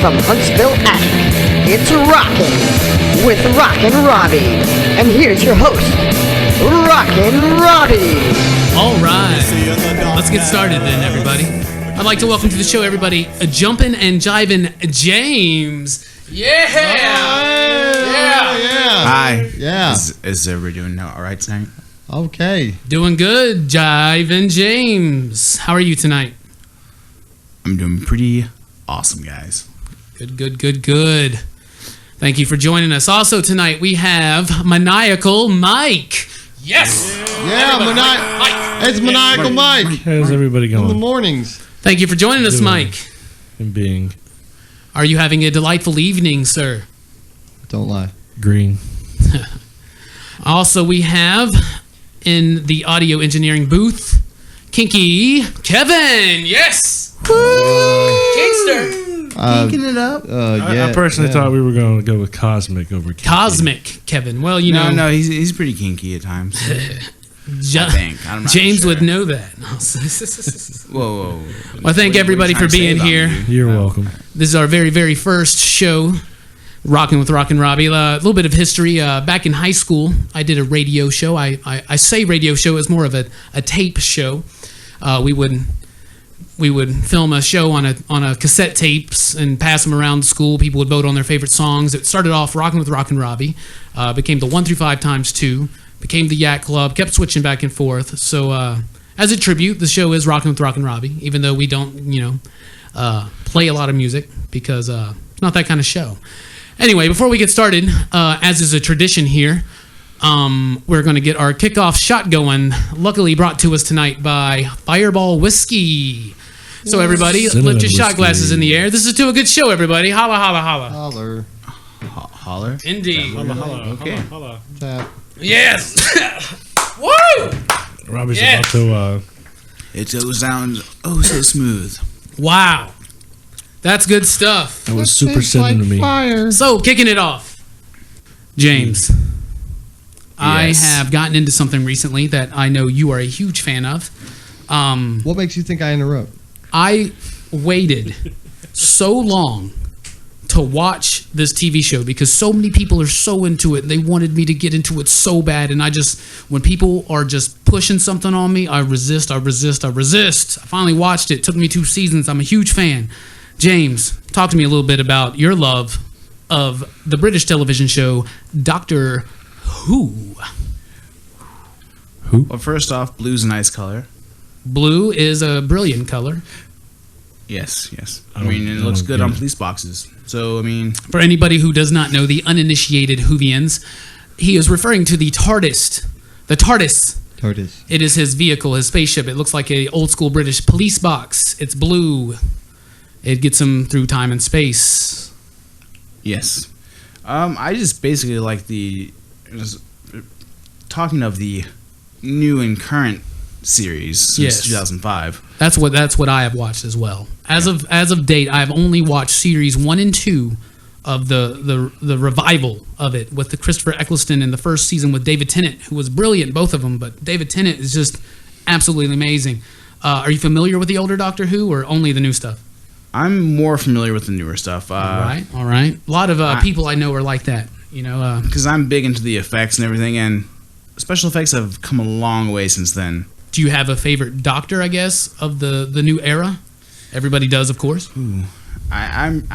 from Huntsville Attic. It's Rockin' with Rockin Robbie. And here's your host, Rockin Robbie. All right, let's get started then, everybody. I'd like to welcome to the show, everybody, Jumpin and Jivin James. Yeah! Hi. Yeah. Is everybody doing all right tonight? Okay. Doing good, Jivin James. How are you tonight? I'm doing pretty awesome, guys. Good. Thank you for joining us. Also tonight, we have Maniacal Mike. Yes! Yeah, Mike. It's Maniacal Mike. How's everybody going? In the mornings. Thank you for joining us, Mike. And being Are you having a delightful evening, sir? Don't lie. green. Also, we have in the audio engineering booth, Kinky Kevin. Yes! Gangster. Picking it up. I personally thought we were going to go with Cosmic over Kinky. Cosmic Kevin. Well, you know. No, he's pretty kinky at times. I think. I'm not James sure. would know that. Whoa. Well, thank everybody for being here. You're welcome. This is our very, very first show, Rockin' with Rockin Robbie. A little bit of history. Back in high school, I did a radio show. I say radio show as more of a tape show. We would film a show on a cassette tapes and pass them around school. People would vote on their favorite songs. It started off Rockin' with Rockin Robbie, became the 1 through 5 times 2, became the Yak Club, kept switching back and forth. So as a tribute, the show is Rockin' with Rockin Robbie, even though we don't, play a lot of music because it's not that kind of show. Anyway, before we get started, as is a tradition here, we're going to get our kickoff shot going, luckily brought to us tonight by Fireball Whiskey. So everybody, lift your shot glasses in the air. This is to a good show, everybody. Holla, holla, holla. Holler. Holler? Indeed. Okay. Holla. Tap. Yes! Woo! Robbie's Yes. about to... It sounds so smooth. Wow. That's good stuff. that was super sending to me. Fire. So, kicking it off. James, I Yes. have gotten into something recently that I know you are a huge fan of. What makes you think I interrupt? I waited so long to watch this TV show because so many people are so into it and they wanted me to get into it so bad, and when people are just pushing something on me, I resist. I finally watched it. Took me 2 seasons. I'm a huge fan. James, talk to me a little bit about your love of the British television show Doctor Who. Well, first off, blue's a nice color. Blue is a brilliant color. Yes. I I mean, it looks good get on it. police boxes. So, I mean, For anybody who does not know, the uninitiated Whovians, he is referring to the TARDIS. The TARDIS. Tortoise. It is his vehicle, his spaceship. It looks like a old school British police box. It's blue. It gets him through time and space. yes. I just basically like talking of the new and current series since Yes. 2005. That's what I have watched as well. As of date, I have only watched series 1 and 2 of the revival of it with the Christopher Eccleston in the first season with David Tennant, who was brilliant, both of them. But David Tennant is just absolutely amazing. Are you familiar with the older Doctor Who or only the new stuff? I'm more familiar with the newer stuff. All right. A lot of people I know are like that. Because I'm big into the effects and everything, and special effects have come a long way since then. Do you have a favorite Doctor, I guess, of the new era? Everybody does, of course. I'm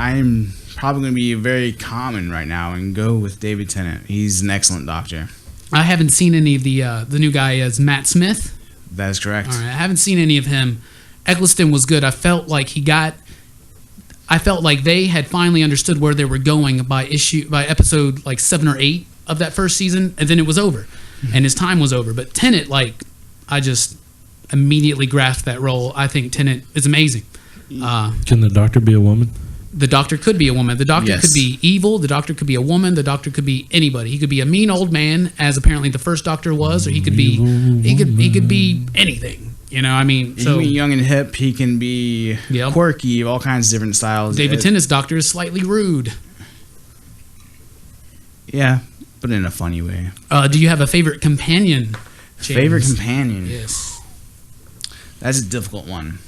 probably going to be very common right now and go with David Tennant. He's an excellent Doctor. I haven't seen any of the new guy as Matt Smith. That is correct. All right, I haven't seen any of him. Eccleston was good. I felt like they had finally understood where they were going by episode like 7 or 8 of that first season, and then it was over, and his time was over. But Tennant, I just immediately grasped that role. I think Tennant is amazing. Can the Doctor be a woman? The Doctor could be a woman. The Doctor Yes. could be evil. The Doctor could be a woman. The Doctor could be anybody. He could be a mean old man, as apparently the first Doctor was, or he could be anything. He can be young and hip. He can be quirky, all kinds of different styles. David Tennant's Doctor is slightly rude. Yeah, but in a funny way. Do you have a favorite companion, James? Favorite companion? Yes. That's a difficult one.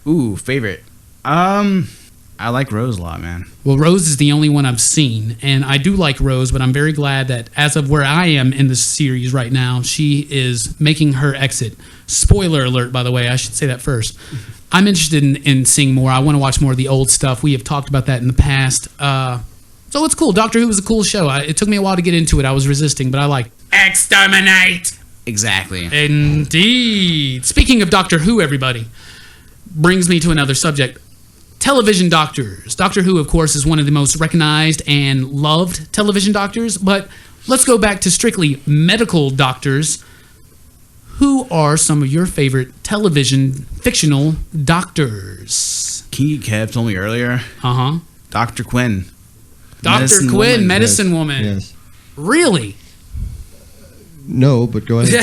Ooh, favorite. I like Rose a lot, man. Well, Rose is the only one I've seen, and I do like Rose, but I'm very glad that as of where I am in the series right now, she is making her exit. Spoiler alert, by the way, I should say that first. I'm interested in seeing more. I want to watch more of the old stuff. We have talked about that in the past. So it's cool. Doctor Who was a cool show. It took me a while to get into it. I was resisting, but I like Exterminate. Exactly. Indeed. Speaking of Doctor Who, everybody, brings me to another subject. Television doctors. Doctor Who, of course, is one of the most recognized and loved television doctors, but let's go back to strictly medical doctors. Who are some of your favorite television fictional doctors? Kinky Kev told me earlier. Uh-huh. Dr. Quinn. Dr. Quinn, Medicine Woman. Yes. Really? No, but go ahead.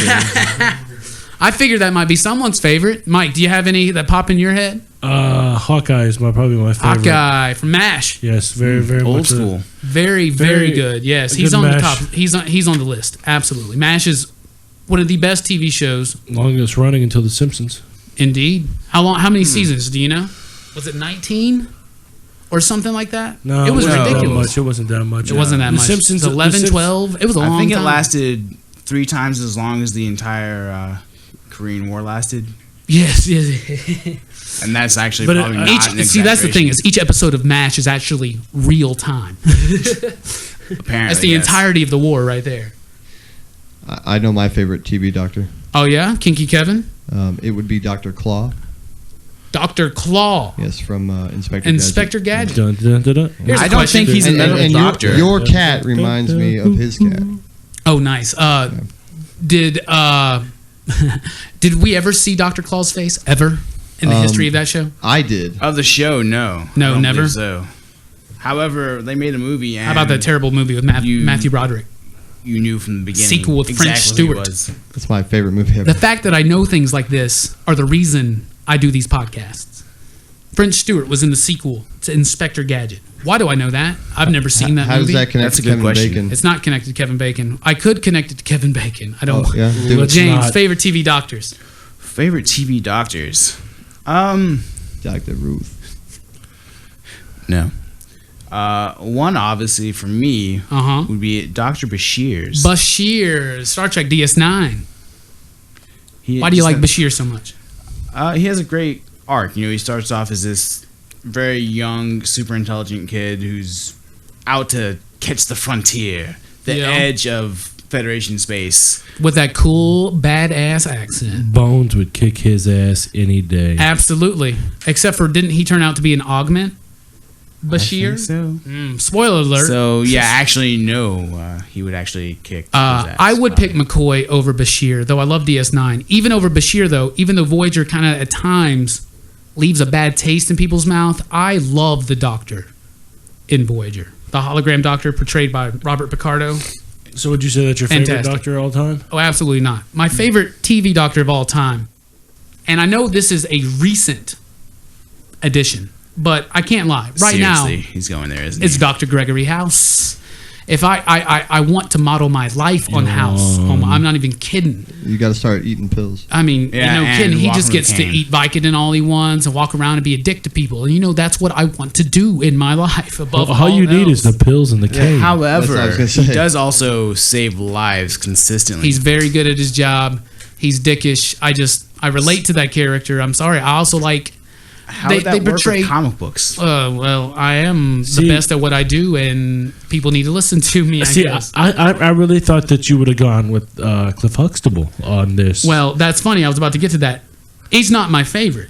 I figured that might be someone's favorite. Mike, do you have any that pop in your head? Hawkeye is probably my favorite. Hawkeye from MASH. Yes, very Old much school. Very good. Yes, he's good on the MASH. top. He's on the list. Absolutely. MASH is one of the best TV shows. Longest running until The Simpsons. Indeed. How many seasons do you know? Was it 19 or something like that? No, it was wasn't that ridiculous. much. It wasn't that much. It wasn't that The much. Simpsons, 11, 12. It was a long time. I think it lasted 3 times as long as the entire Korean War lasted. Yes. And that's actually But probably not an See, that's the thing exaggeration. is each episode of MASH is actually real time. Apparently, That's the yes. entirety of the war right there. I know my favorite TV doctor. Oh yeah, Kinky Kevin, It would be Dr. Claw. Dr. Claw, Yes, from Inspector Inspector Gadget. Dun, dun, dun, dun. Here's a I don't question. think he's a And, medical and doctor. your cat reminds me of his cat. Oh, nice. Did we ever see Dr. Claw's face ever in the history of that show? I did. Of the show, no. No, I don't never? believe So, however, they made a movie. And How about that terrible movie with Matthew Broderick? You knew from the beginning. Sequel with French exactly who it Stewart. was. That's my favorite movie ever. The fact that I know things like this are the reason I do these podcasts. French Stewart was in the sequel to Inspector Gadget. Why do I know that? I've never seen that How movie. does that connect That's to a good Kevin question. Bacon? It's not connected to Kevin Bacon. I could connect it to Kevin Bacon. I don't. Oh, yeah? Do Let's it. James, not. favorite TV doctors. Favorite TV doctors? Dr. Ruth. No. One obviously for me Uh-huh. would be Dr. Bashir's. Bashir, Star Trek DS9. Why do you like Bashir so much? He has a great arc. You know, he starts off as this very young, super intelligent kid who's out to catch the frontier, the Yeah. edge of Federation space. With that cool, badass accent. Bones would kick his ass any day. Absolutely. Except for, didn't he turn out to be an augment? Bashir? I think so. Spoiler alert. So yeah, actually no, he would actually kick. his ass, I would pick probably. McCoy over Bashir, though I love DS9. Even over Bashir, though, even though Voyager kind of at times leaves a bad taste in people's mouth, I love the Doctor in Voyager. The hologram Doctor portrayed by Robert Picardo. So would you say that's your favorite Fantastic. doctor all time? Oh, absolutely not. My favorite TV Doctor of all time, and I know this is a recent addition, but I can't lie. Right now, Seriously, he's going there, isn't it's he? Dr. Gregory House. If I want to model my life on House, I'm not even kidding. You got to start eating pills. I mean, Yeah, no and kidding. He walk just with a gets to cane. eat Vicodin all he wants and walk around and be a dick to people. And that's what I want to do in my life. Above All you need else. is the pills and the cane. That's However, what I was gonna he say. does also save lives consistently. He's very good at his job. He's dickish. I relate to that character. I'm sorry. I also like. How they- would that they work portray- with comic books? Well, I am See- the best at what I do, and people need to listen to me. I See, guess. I really thought that you would have gone with Cliff Huxtable on this. Well, that's funny. I was about to get to that. He's not my favorite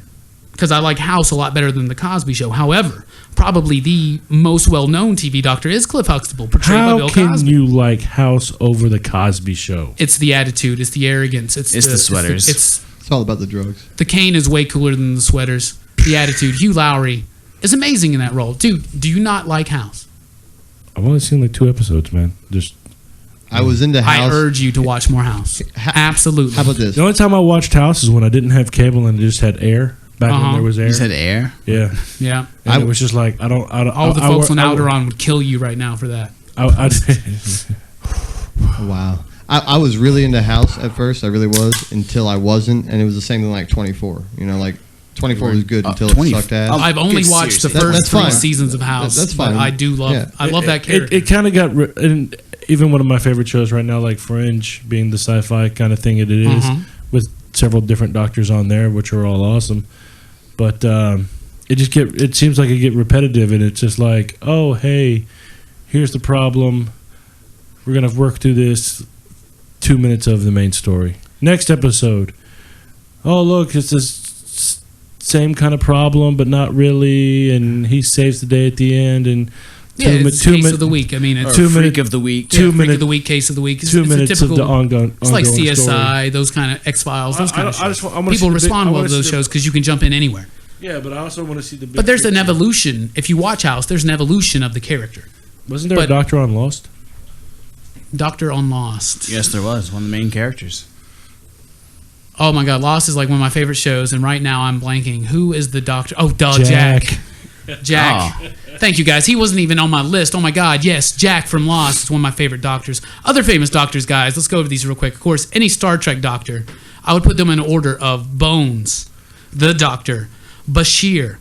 because I like House a lot better than The Cosby Show. However, probably the most well-known TV doctor is Cliff Huxtable, portrayed by how Bill can Cosby. you like House over the Cosby Show? It's the attitude. It's the arrogance. It's the sweaters. It's It's all about the drugs. the cane is way cooler than the sweaters. The attitude. Hugh Lowry is amazing in that role, dude. Do you not like House? I've only seen like 2 episodes, man. Just I was into I House. urge you to watch more House. Absolutely. How about this? the only time I watched House is when I didn't have cable and it just had air. Back when there was air. You said air? Yeah. Yeah. And it was just like I don't. All the folks on Alderaan would kill you right now for that. Wow. I was really into House at first. I really was until I wasn't, and it was the same thing like 24. You know, like 24 was good until 20. it sucked ass. I've only Good watched the series. first That's 3 fine. seasons of House. That's fine. But I do love. Yeah. I love that character. It kind of got, and even one of my favorite shows right now, like Fringe, being the sci-fi kind of thing it is, with several different doctors on there, which are all awesome. But it seems like it get repetitive, and it's just like, oh hey, here's the problem. We're gonna work through this. 2 minutes of the main story. Next episode. Oh look, it's this same kind of problem, but not really, and he saves the day at the end. And it's case of the week. I mean, it's 2 Freak minutes of the week. 2 freak minutes of the week, case of the week. It's, 2 it's minutes a typical, of the ongoing. It's like ongoing CSI, story. those kind of X-Files, those kind of I shows. just wanna see People the respond big- I well wanna to those see the- shows because you can jump in anywhere. Yeah, but I also want to see the. Big But there's an picture. evolution. If you watch House, there's an evolution of the character. Wasn't there but- a doctor on Lost? Doctor on Lost. Yes, there was one of the main characters. Oh my God, Lost is like one of my favorite shows, and right now I'm blanking. Who is the doctor? Oh, Jack. Jack. Oh. Thank you, guys. He wasn't even on my list. Oh my God, yes, Jack from Lost is one of my favorite doctors. Other famous doctors, guys. Let's go over these real quick. Of course, any Star Trek doctor, I would put them in order of Bones, the Doctor, Bashir,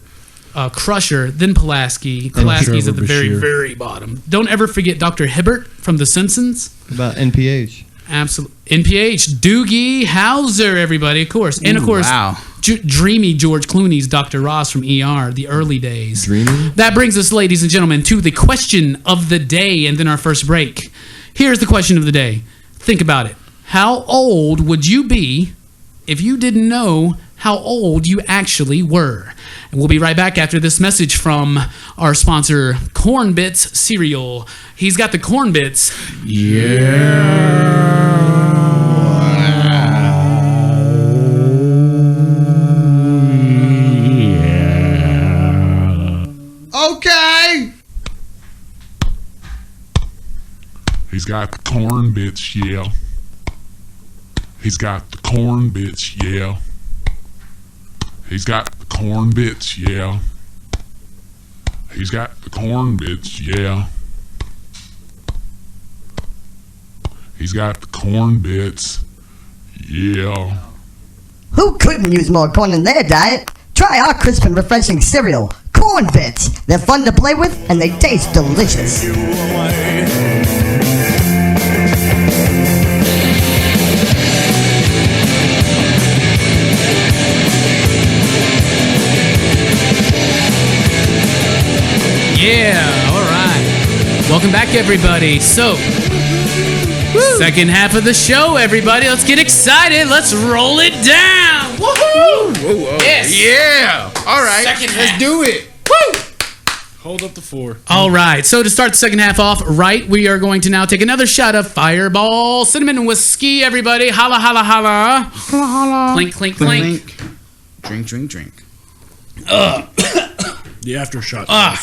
Crusher, then Pulaski. Pulaski's at the very, Bashir. very bottom. Don't ever forget Dr. Hibbert from The Simpsons. About NPH. Absolutely. NPH, Doogie Howser, everybody, of course. And of Ooh, course, wow. Dreamy George Clooney's Dr. Ross from ER, the early days. Dreamy? That brings us, ladies and gentlemen, to the question of the day and then our first break. Here's the question of the day. Think about it. How old would you be if you didn't know how old you actually were? And we'll be right back after this message from our sponsor, Corn Bits Cereal. He's got the Corn Bits. Okay! He's got the corn bits, yeah. He's got the corn bits, yeah. He's got the corn bits, yeah. He's got the corn bits, yeah. He's got the corn bits, yeah. Who couldn't use more corn in their diet? Try our crisp and refreshing cereal, Corn Bits. They're fun to play with and they taste delicious. Yeah, all right. Welcome back, everybody. So, second half of the show, everybody. Let's get excited. Let's roll it down. Woohoo! Yes. Yeah. All right. Second Let's half. do it. Hold up the 4. All right. So to start the second half off, right, we are going to now take another shot of Fireball Cinnamon and Whiskey. Everybody, holla, holla, holla. Holla, holla. Clink, clink, clink. Drink, drink, drink. The aftershock. Ah.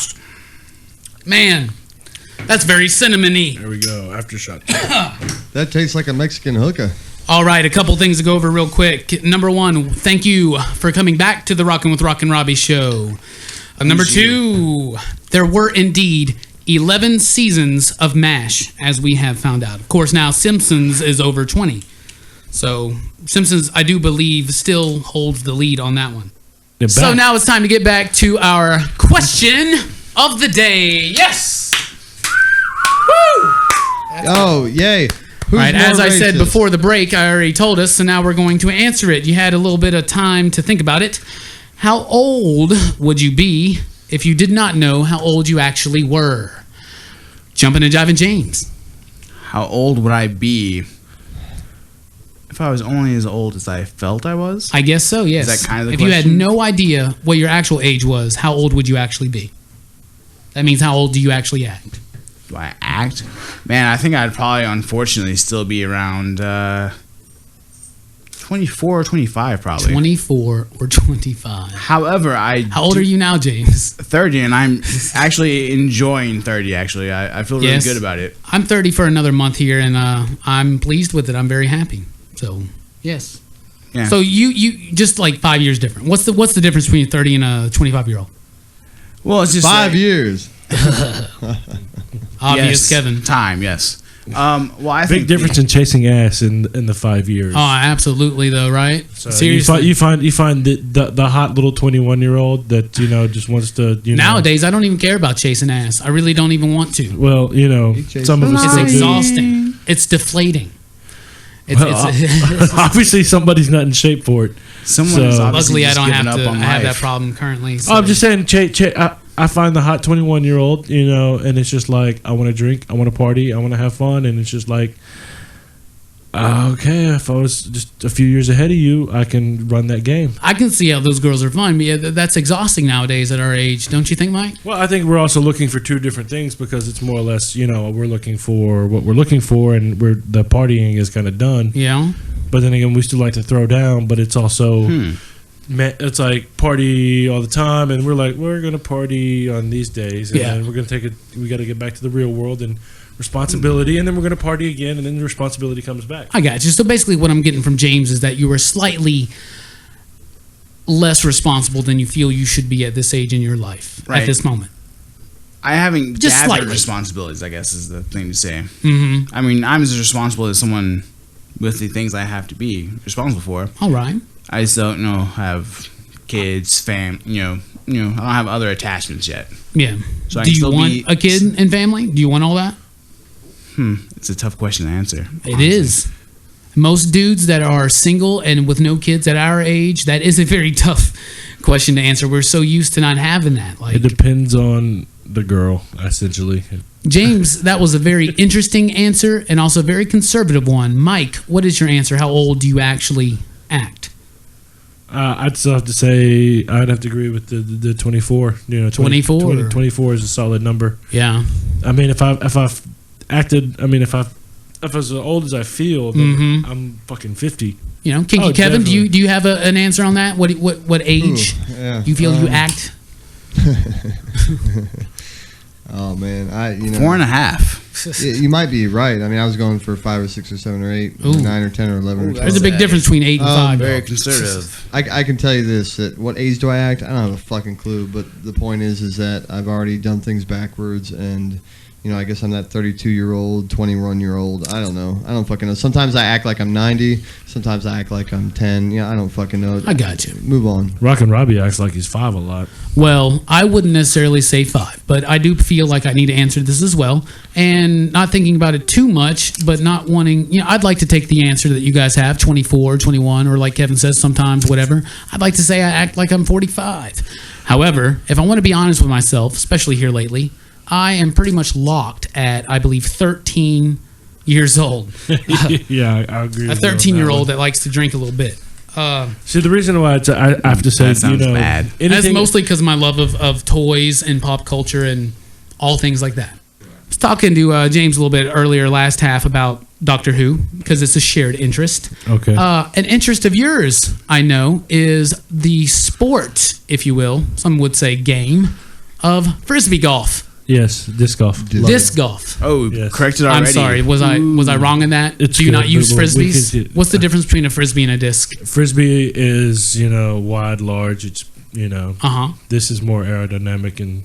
Man, that's very cinnamony. There we go. Aftershock. That tastes like a Mexican hookah. All right, a couple things to go over real quick. Number one, thank you for coming back to the Rockin' with Rockin' Robbie show. Number two, there were indeed 11 seasons of MASH, as we have found out. Of course, now Simpsons is over 20. So, Simpsons, I do believe, still holds the lead on that one. So now it's time to get back to our question of the day. Yes! Woo! Oh, yay. Who's Right, more as I said racist? before the break, I already told us, so now we're going to answer it. You had a little bit of time to think about it. How old would you be if you did not know how old you actually were? Jumpin and Jivin James. How old would I be if I was only as old as I felt I was? I guess so, yes. Is that kind of the if you had question? no idea what your actual age was, how old would you actually be? That means how old do you actually act? Do I act? Man, I think I'd probably, unfortunately, still be around 24 or 25, probably. 24 or 25. However, How old are you now, James? 30, and I'm actually enjoying 30, actually. I feel really Yes. good about it. I'm 30 for another month here, and I'm pleased with it. I'm very happy. So, yes. Yeah. So you just like 5 years different. What's the difference between a 30 and a 25-year-old? Well, it's just 5 years. Obvious, yes, Kevin. Time, yes. Well, I Big think difference in chasing ass in the 5 years. Oh, absolutely, though, right? So Seriously. you find the hot little 21-year-old that just wants to Nowadays, I don't even care about chasing ass. I really don't even want to. Well, some of us It's do. exhausting. It's deflating. It's Obviously, somebody's not in shape for it. someone is So- obviously luckily, I just don't giving have up to. on I have that life. problem currently. So. I'm just saying, I find the hot 21-year-old, and it's just like, I want to drink, I want to party, I want to have fun, and it's just like, okay, if I was just a few years ahead of you, I can run that game. I can see how those girls are fun. But yeah, that's exhausting nowadays at our age, don't you think, Mike? Well, I think we're also looking for two different things because it's more or less, we're looking for what we're looking for, and the partying is kind of done. Yeah. But then again, we still like to throw down, but it's also... It's like party all the time, and we're like, we're gonna party on these days, and then we're gonna we got to get back to the real world and responsibility, and then we're gonna party again, and then the responsibility comes back. I got you. So basically, what I'm getting from James is that you were slightly less responsible than you feel you should be at this age in your life at Right. this moment. I haven't Just gathered slightly. responsibilities, I guess is the thing to say. Mm-hmm. I mean, I'm as responsible as someone with the things I have to be responsible for. All right. I just don't have kids, I don't have other attachments yet. Yeah. So I Do can you still want be- a kid and family? Do you want all that? It's a tough question to answer. It is. Most dudes that are single and with no kids at our age, that is a very tough question to answer. We're so used to not having that. Like It depends on the girl, essentially. James, that was a very interesting answer and also a very conservative one. Mike, what is your answer? How old do you actually act? I'd still have to say I'd have to agree with the 24. 24? 24 is a solid number. Yeah. I mean, if I've acted, if I was as old as I feel, then I'm fucking 50. You know, Kinky Oh, Kevin, definitely. do you have an answer on that? What age yeah. you feel you act? Oh man, 4.5. you might be right. I mean, I was going for 5 or 6 or 7 or 8, Ooh. 9 or 10 or 11 or 12. There's a big difference between 8 and 5. Very conservative. I can tell you this: that what age do I act? I don't have a fucking clue. But the point is that I've already done things backwards, and I guess I'm that 32-year-old, 21-year-old. I don't know. I don't fucking know. Sometimes I act like I'm 90. Sometimes I act like I'm 10. Yeah, I don't fucking know. I got you. Move on. Rockin Robbie acts like he's 5 a lot. Well, I wouldn't necessarily say 5, but I do feel like I need to answer this as well. And not thinking about it too much, but not wanting, I'd like to take the answer that you guys have, 24, 21, or like Kevin says sometimes, whatever. I'd like to say I act like I'm 45. However, if I want to be honest with myself, especially here lately, I am pretty much locked at, I believe, 13 years old. Yeah, I agree. A 13-year-old that likes to drink a little bit. See, the reason why I have to say, That sounds bad. That's anything- mostly because of my love of toys and pop culture and all things like that. I was talking to James a little bit earlier last half about Doctor Who because it's a shared interest. Okay. An interest of yours, I know, is the sport, if you will, some would say game, of frisbee golf. Yes, disc golf. Disc golf. Oh, Yes. corrected already. I'm sorry. Was I wrong in that? It's Do you good, not use but we frisbees? can- What's the difference between a frisbee and a disc? Frisbee is, wide, large. It's, this is more aerodynamic and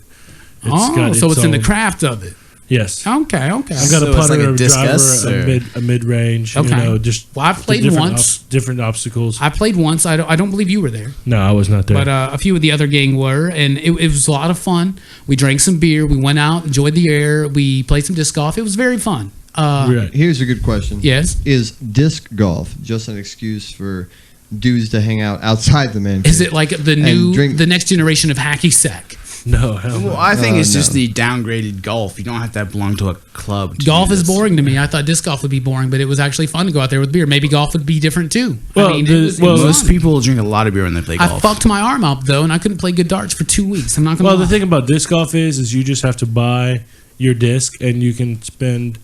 So it's in the own- craft of it. Yes. Okay. I've got So a it's putter, like a a discus, driver, or- a mid range. Okay. Just Well, I've played different once. different obstacles. I played once. I don't believe you were there, No, I was not there. but a few of the other gang were, and it was a lot of fun. We drank some beer. We went out, enjoyed the air. We played some disc golf. It was very fun. Right. Here's a good question. Yes. Is disc golf just an excuse for dudes to hang out outside the man Is cave? it like the drink- the next generation of hacky sack? No, hell no. Well, I think it's no. just the downgraded golf. You don't have to belong to a club. to Golf do is this. boring to me. I thought disc golf would be boring, but it was actually fun to go out there with beer. Maybe golf would be different too. Well, it the- was well, Most fun. people drink a lot of beer when they play I golf. fucked my arm up though, and I couldn't play good darts for 2 weeks. I'm not gonna. Well, lie. the thing about disc golf is you just have to buy your disc, and you can spend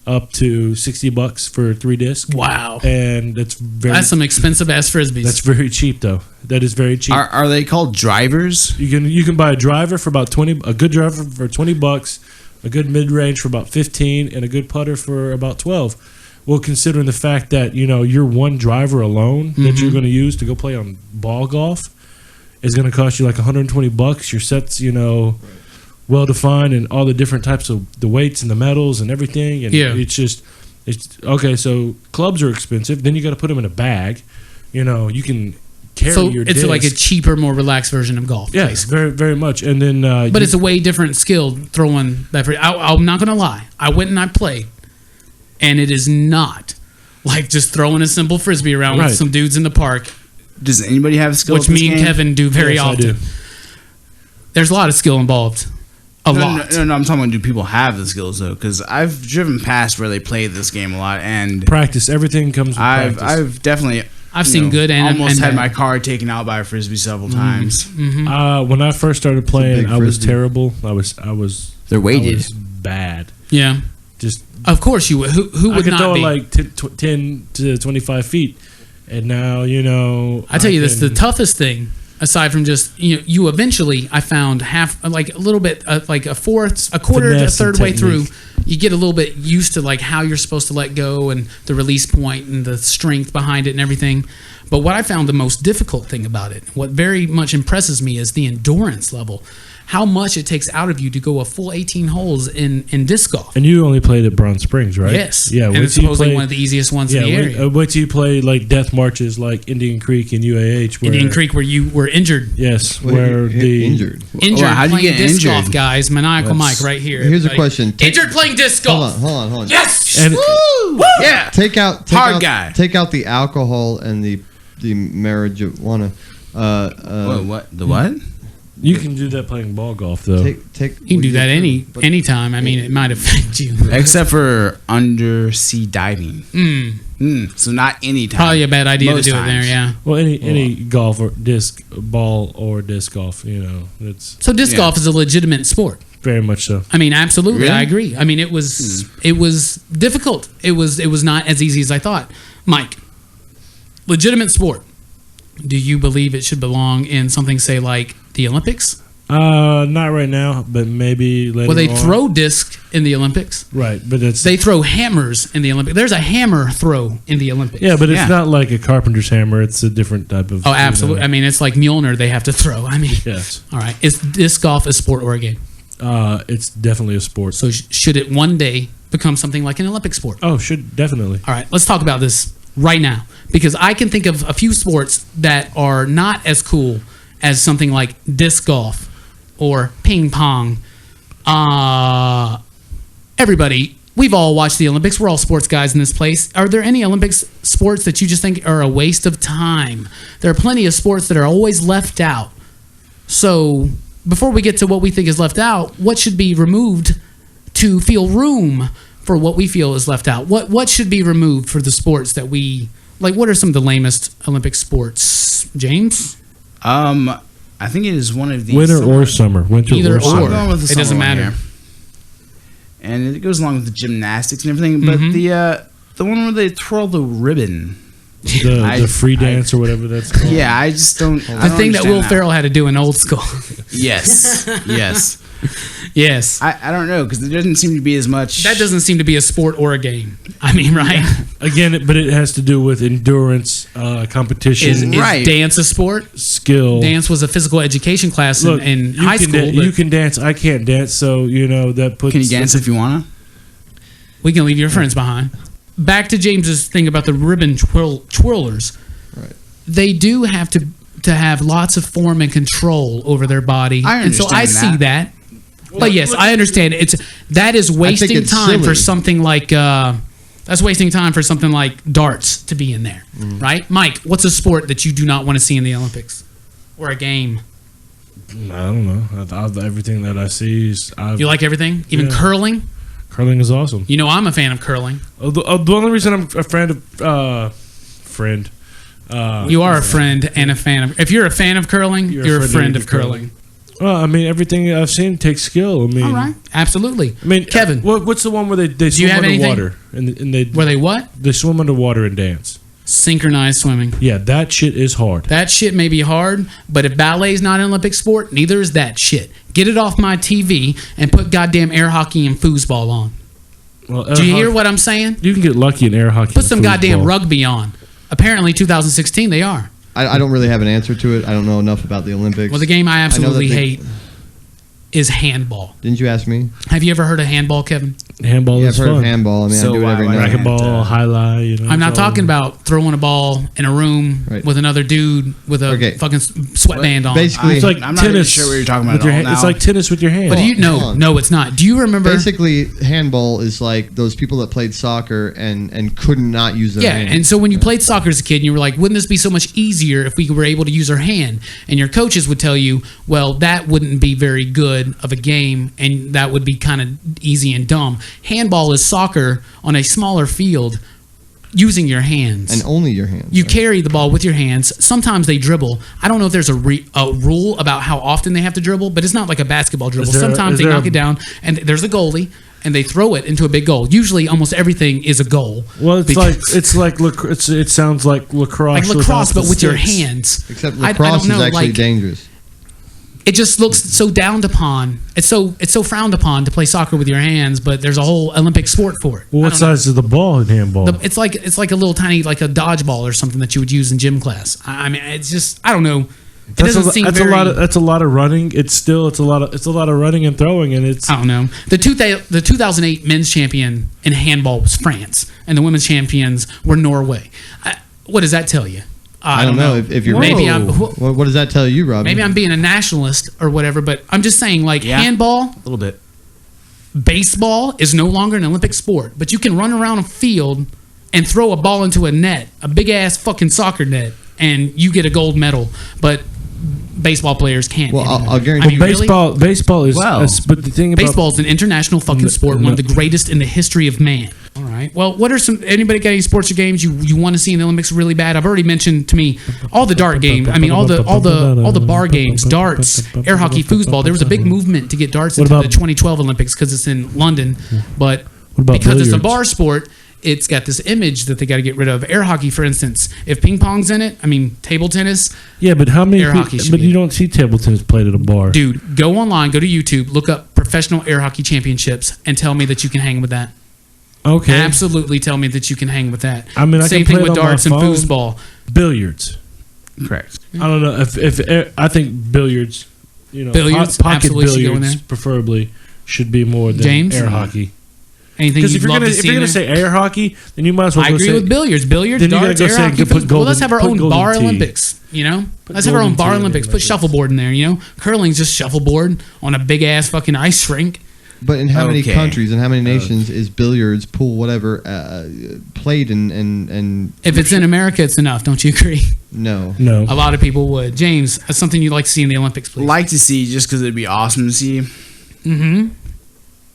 up to $60 for 3 discs. Wow, And that's some expensive ass frisbees. that's very cheap though. That is very cheap. Are they called drivers? You can buy a driver for about 20, a good driver for $20, a good mid range for about 15, and a good putter for about 12. Well, considering the fact that your one driver alone that you're going to use to go play on ball golf is going to cost you like $120. Your sets, well defined, and all the different types of the weights and the metals and everything. And it's okay. So clubs are expensive. Then you got to put them in a bag. You know, you can carry your disc. It's like a cheaper, more relaxed version of golf. Yeah, basically. very, very much. And then, but it's a way different skill throwing that. I'm not gonna lie. I went and I played, and it is not like just throwing a simple frisbee around with some dudes in the park. Does anybody have skill? Which me and Kevin do very often. There's a lot of skill involved. A lot. No, I'm talking about, do people have the skills though? Because I've driven past where they play this game a lot, and practice. Everything comes with practice. I've definitely. I've seen good and almost had bad. my car taken out by a frisbee several times. Mm-hmm. When I first started playing, I was terrible. I was. They're weighted. I was bad. Yeah. Just of course you would. Who would I could not throw be? Like 10 to 25 feet, and now I tell you this: the toughest thing, aside from just you eventually, I found like a little bit, like a quarter to a third way through. You get a little bit used to like how you're supposed to let go and the release point and the strength behind it and everything. But what I found the most difficult thing about it, what very much impresses me, is the endurance level. How much it takes out of you to go a full 18 holes in disc golf. And you only played at Bronze Springs, right? Yes. Yeah. And it's supposedly one of the easiest ones in the area. Wait till you play like death marches like Indian Creek and UAH. Indian Creek, where you were injured. Yes. Where the injured. Injured how'd you playing get disc injured? golf, guys. Maniacal Mike right here. Here's a question. Injured playing disc golf. Hold on. Yes. And Woo! Yeah. Take out guy. Take out the alcohol and the marijuana. What? The what? you can do that playing ball golf though. You can do that anytime. I mean, it might affect you. Except for undersea diving. So not any time. Probably a bad idea Most to do it there, times. yeah. Well, any golf or ball or disc golf, it's So disc golf is a legitimate sport. very much so. I mean, absolutely, Really? I agree. I mean, it was difficult. It was not as easy as I thought. Mike, legitimate sport. Do you believe it should belong in something, say, like the Olympics? Not right now, but maybe later. Well, they on. throw disc in the Olympics. Right, but it's They throw hammers in the Olympics. There's a hammer throw in the Olympics. yeah, but it's not like a carpenter's hammer. It's a different type of. Oh, absolutely. I mean, it's like Mjolnir they have to throw. I mean, Yes. all right. Is disc golf a sport or a game? It's definitely a sport. So should it one day become something like an Olympic sport? Oh, should definitely. All right, let's talk about this right now, because I can think of a few sports that are not as cool as something like disc golf or ping pong. Everybody, we've all watched the Olympics. We're all sports guys in this place. Are there any Olympics sports that you just think are a waste of time? There are plenty of sports that are always left out. So before we get to what we think is left out, what should be removed to feel room for what we feel is left out? What should be removed for the sports that we like? What are some of the lamest Olympic sports, James? I think it is one of these. Winter or summer. Winter Either or or. summer. I'm going with the It doesn't summer one matter. here. And it goes along with the gymnastics and everything. But the one where they twirl the ribbon. The free dance or whatever that's called. Yeah, I just don't. The thing that Will Ferrell had to do in Old School. Yes. Yes. I don't know, because there doesn't seem to be as much. That doesn't seem to be a sport or a game. I mean, right? Again, but it has to do with endurance, competition, Is Right. dance a sport? skill. Dance was a physical education class Look, in you high can school. but you can dance. I can't dance, so that puts. Can you dance if you wanna? we can leave your friends behind. Back to James's thing about the ribbon twirlers. Right. They do have to have lots of form and control over their body. I and so I understand see that. But yes, I understand. That is wasting it's time for silly. something like that's wasting time for something like darts to be in there, right? Mike, what's a sport that you do not want to see in the Olympics, or a game? I don't know. Everything that I see is. You like everything, even Yeah. curling. Curling is awesome. You know, I'm a fan of curling. The only reason I'm a friend of friend. You are a friend and a fan of. If you're a fan of curling, you're a friend of curling. Well, I mean, everything I've seen takes skill. I mean, All right, absolutely. I mean, Kevin, what's the one where they you swim have anything? underwater and they were they what? they swim underwater and dance? Synchronized swimming. Yeah, that shit is hard. That shit may be hard, but if ballet's not an Olympic sport, neither is that shit. Get it off my TV and put goddamn air hockey and foosball on. Well, Do you hear what I'm saying? You can get lucky in air hockey. Put and some goddamn foosball. rugby on. Apparently, 2016 they are. I don't really have an answer to it. I don't know enough about the Olympics. Well, the game I absolutely they- hate. is handball. Didn't you ask me? Have you ever heard of handball, Kevin? Handball Yeah, I've is heard fun. of handball. I mean, I do it every night. Racquetball, highlight. You know, I'm not it's all- talking about throwing a ball in a room Right. with another dude with a Okay. fucking sweatband on. Basically, It's like I'm not even tennis. sure what you're talking about with at your all hand. It's now. like tennis with your hand. But do you hold no, on. no, it's not. Do you remember? basically, handball is like those people that played soccer and could not use their Yeah, hand. and so when you played soccer as a kid, and you were like, "Wouldn't this be so much easier if we were able to use our hand?" And your coaches would tell you, "Well, that wouldn't be very good of a game, and that would be kind of easy and dumb." Handball is soccer on a smaller field, using your hands. and only your hands. You right? carry the ball with your hands. Sometimes they dribble. I don't know if there's a rule about how often they have to dribble, but it's not like a basketball dribble. Sometimes they knock it down, and there's a goalie, and they throw it into a big goal. Usually, almost everything is a goal. Well, it's because- it sounds like lacrosse. like lacrosse, without but the with your sticks. hands. Except I lacrosse don't know, is actually like, dangerous. It just looks so downed upon. It's so frowned upon to play soccer with your hands, but there's a whole Olympic sport for it. Well, what I don't know. size is the ball in handball? It's like a little tiny, like a dodgeball or something that you would use in gym class. I mean, it's just, I don't know. It doesn't seem very. That's a lot of running. It's a lot of running and throwing, and it's I don't know. The 2008 men's champion in handball was France, and the women's champions were Norway. What does that tell you? I don't know if you're maybe I'm What does that tell you, Robbie? maybe I'm being a nationalist or whatever, but I'm just saying, like, Yeah. handball, A little bit. baseball is no longer an Olympic sport, but you can run around a field and throw a ball into a net, a big ass fucking soccer net, and you get a gold medal. But baseball players can't. Well, anymore. I'll guarantee I mean, really? baseball is. Wow. But the thing about Baseball is an international fucking sport, one of the greatest in the history of man. All right. Well, what are some? Anybody got any sports or games you want to see in the Olympics really bad? I've already mentioned to me all the dart games. I mean, all the bar games, darts, air hockey, foosball. There was a big movement to get darts into about- the 2012 Olympics because it's in London, but about because it's a billiards? bar sport. It's got this image that they got to get rid of. Air hockey, for instance, if ping pong's in it, I mean, table tennis, yeah, but how many? Air hockey should But be- you don't see table tennis played at a bar. dude, go online, go to YouTube, look up professional air hockey championships, and tell me that you can hang with that. Okay, Absolutely, tell me that you can hang with that. I mean, I Same can thing play with it on my darts and phone. foosball. Billiards. Correct. I don't know if I think billiards. You know, Billiards? pocket Absolutely should go in billiards there. preferably should be more than James? air hockey. Anything Because you'd if love to you're see gonna in there? say air hockey, then you might as well. I go agree say, with billiards, Then you gotta darts, go air say, hockey, put foosball. Well, let's have our put own golden bar tee. Olympics. You know, let's have our golden own bar tee in Olympics. the Put Olympics. shuffleboard in there. You know, curling's just shuffleboard on a big ass fucking ice rink. But in how many Okay. countries and how many nations is billiards, pool, whatever, played and If it's in America, it's enough. Don't you agree? no? No, A lot of people would. James, that's something you'd like to see in the Olympics, please. Like to see, just because it'd be awesome to see, Mm-hmm.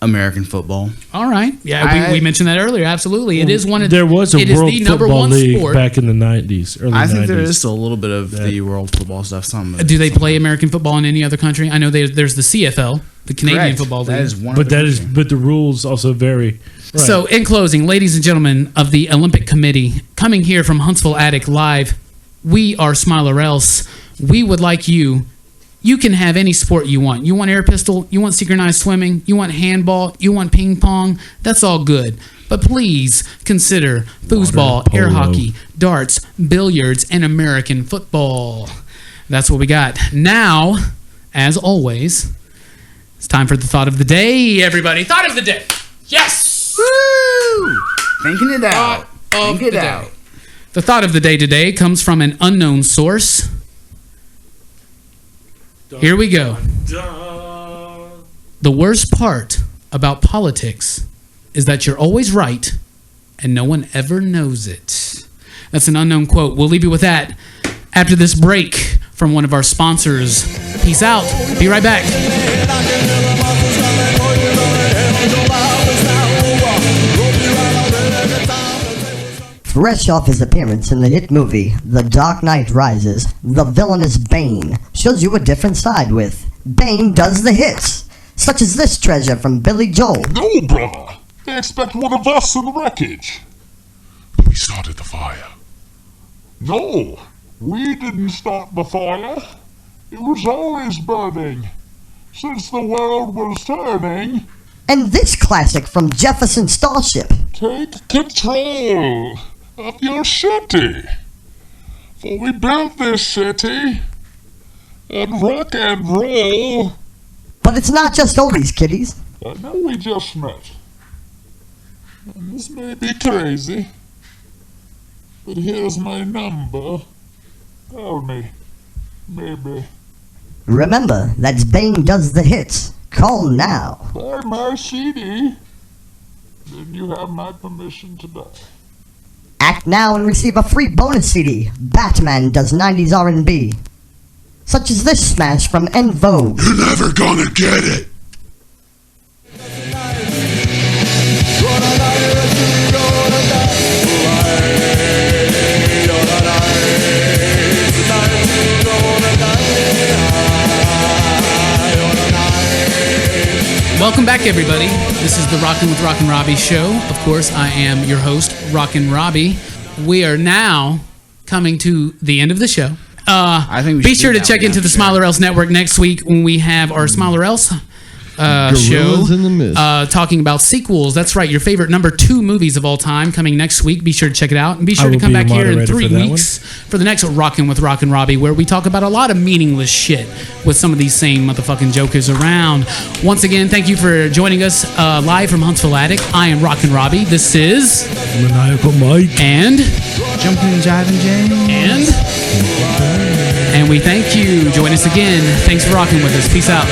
American football. All right. Yeah, we mentioned that earlier. Absolutely, it is one of. there was a it is World the number Football one League sport. back in the '90s. Early I think there 90s. is still a little bit of the world football stuff. Do they play American football in any other country? I know there's the CFL, the Canadian Correct. Football League. That is one. But but the rules also vary. Right. So, in closing, ladies and gentlemen of the Olympic Committee, coming here from Huntsville Attic Live, we are Smile or Else. We would like you. You can have any sport you want. You want air pistol, you want synchronized swimming, you want handball, you want ping pong. That's all good. But please consider foosball, Water air polo. hockey, darts, billiards, and American football. That's what we got. Now, as always, it's time for the thought of the day, everybody. Thought of the day. Yes! Woo! Thinking it out. Of Think it the day. out. The thought of the day today comes from an unknown source. Here we go. The worst part about politics is that you're always right and no one ever knows it. That's an unknown quote. We'll leave you with that after this break from one of our sponsors. Peace out. Be right back. Fresh off his appearance in the hit movie The Dark Knight Rises, the villainous Bane shows you a different side with Bane Does the Hits, such as this treasure from Billy Joel. No, brother. They expect one of us in the wreckage. We started the fire. No, we didn't start the fire. It was always burning. Since the world was turning, And this classic from Jefferson Starship. take control of your city. For we built this city, and rock and roll But it's not just oldies, kiddies. I know we just met. And this may be crazy, but here's my number. Call me. Maybe. Remember, that's Bane Does the Hits. Call now. Buy my CD. Then you have my permission to die. Act now and receive a free bonus CD. Batman Does 90s R&B. Such as this smash from En Vogue. You're never gonna get it! Welcome back, everybody. This is the Rockin' with Rockin' Robbie show. Of course, I am your host, Rockin' Robbie. We are now coming to the end of the show. I think we be should sure do to that check one into the after. Smiler Else Network next week when we have our Smiler Else show Gorillas in the Mist. talking about sequels. That's right, your favorite number 2 movies of all time coming next week. Be sure to check it out. And be I sure to will come be back your here in moderator 3 for that weeks for the next Rockin' with Rockin' Robbie, where we talk about a lot of meaningless shit with some of these same motherfucking jokers around. Once again, thank you for joining us live from Huntsville Attic. I am Rockin' Robbie. This is Maniacal Mike. and Jumpin and Jivin James. and we thank you. Join us again. Thanks for rocking with us. Peace out.